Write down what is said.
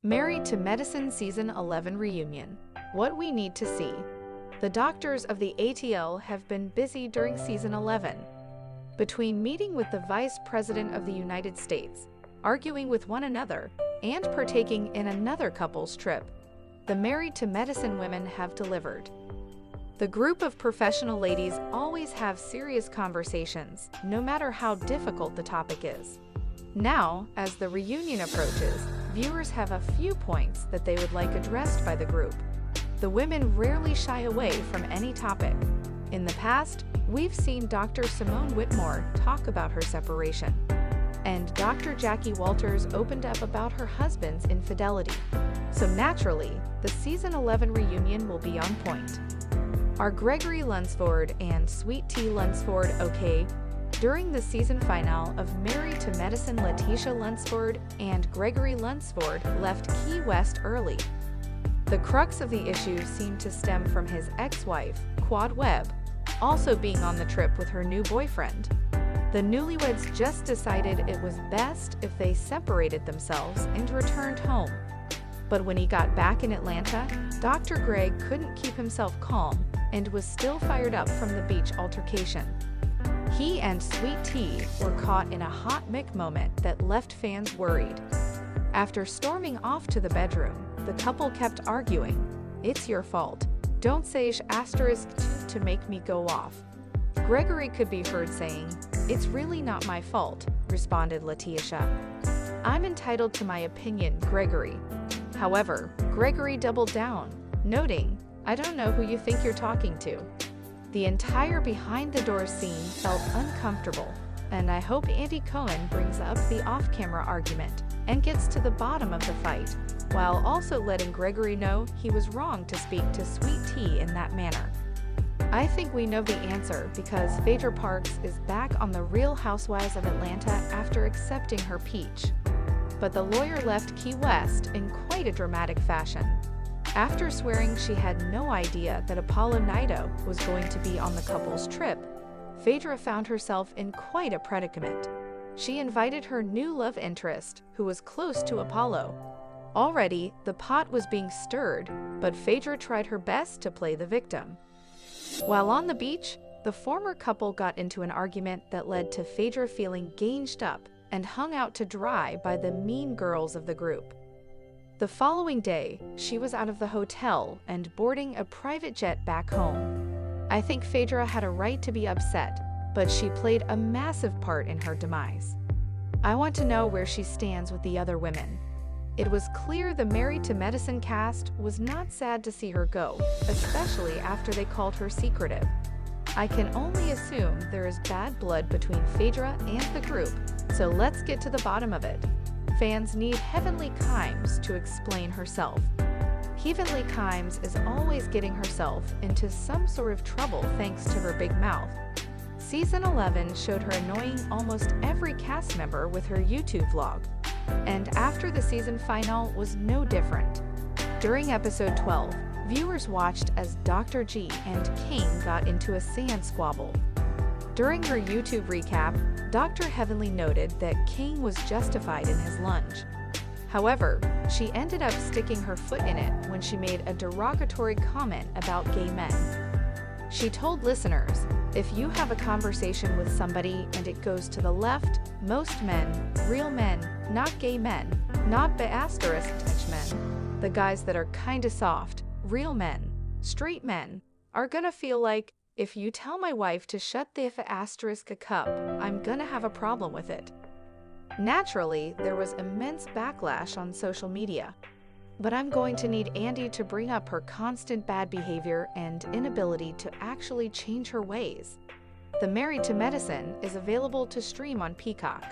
Married to Medicine Season 11 Reunion. What we need to see. The doctors of the ATL have been busy during Season 11. Between meeting with the Vice President of the United States, arguing with one another, and partaking in another couple's trip, the Married to Medicine women have delivered. The group of professional ladies always have serious conversations, no matter how difficult the topic is. Now, as the reunion approaches, viewers have a few points that they would like addressed by the group. The women rarely shy away from any topic. In the past, we've seen Dr. Simone Whitmore talk about her separation, and Dr. Jackie Walters opened up about her husband's infidelity. So naturally, the Season 11 reunion will be on point. Are Gregory Lunsford and Sweet Tea Lunsford okay? During the season finale of Married to Medicine, Letitia Lunsford and Gregory Lunsford left Key West early. The crux of the issue seemed to stem from his ex-wife, Quad Webb, also being on the trip with her new boyfriend. The newlyweds just decided it was best if they separated themselves and returned home. But when he got back in Atlanta, Dr. Greg couldn't keep himself calm and was still fired up from the beach altercation. He and Sweet Tea were caught in a hot mic moment that left fans worried. After storming off to the bedroom, the couple kept arguing. "It's your fault. Don't say *** to make me go off." Gregory could be heard saying, "It's really not my fault," responded Letitia. "I'm entitled to my opinion, Gregory." However, Gregory doubled down, noting, "I don't know who you think you're talking to." The entire behind-the-doors scene felt uncomfortable, and I hope Andy Cohen brings up the off-camera argument and gets to the bottom of the fight, while also letting Gregory know he was wrong to speak to Sweet Tea in that manner. I think we know the answer because Phaedra Parks is back on The Real Housewives of Atlanta after accepting her peach. But the lawyer left Key West in quite a dramatic fashion. After swearing she had no idea that Apollo Nido was going to be on the couple's trip, Phaedra found herself in quite a predicament. She invited her new love interest, who was close to Apollo. Already, the pot was being stirred, but Phaedra tried her best to play the victim. While on the beach, the former couple got into an argument that led to Phaedra feeling ganged up and hung out to dry by the mean girls of the group. The following day, she was out of the hotel and boarding a private jet back home. I think Phaedra had a right to be upset, but she played a massive part in her demise. I want to know where she stands with the other women. It was clear the Married to Medicine cast was not sad to see her go, especially after they called her secretive. I can only assume there is bad blood between Phaedra and the group, so let's get to the bottom of it. Fans need Heavenly Kimes to explain herself. Heavenly Kimes is always getting herself into some sort of trouble thanks to her big mouth. Season 11 showed her annoying almost every cast member with her YouTube vlog. And after the season finale was no different. During episode 12, viewers watched as Dr. G and King got into a sand squabble. During her YouTube recap, Dr. Heavenly noted that King was justified in his lunge. However, she ended up sticking her foot in it when she made a derogatory comment about gay men. She told listeners, "If you have a conversation with somebody and it goes to the left, most men, real men, not gay men, not *** men, the guys that are kinda soft, real men, straight men, are gonna feel like, if you tell my wife to shut the *** cup, I'm gonna have a problem with it." Naturally, there was immense backlash on social media. But I'm going to need Andy to bring up her constant bad behavior and inability to actually change her ways. The Married to Medicine is available to stream on Peacock.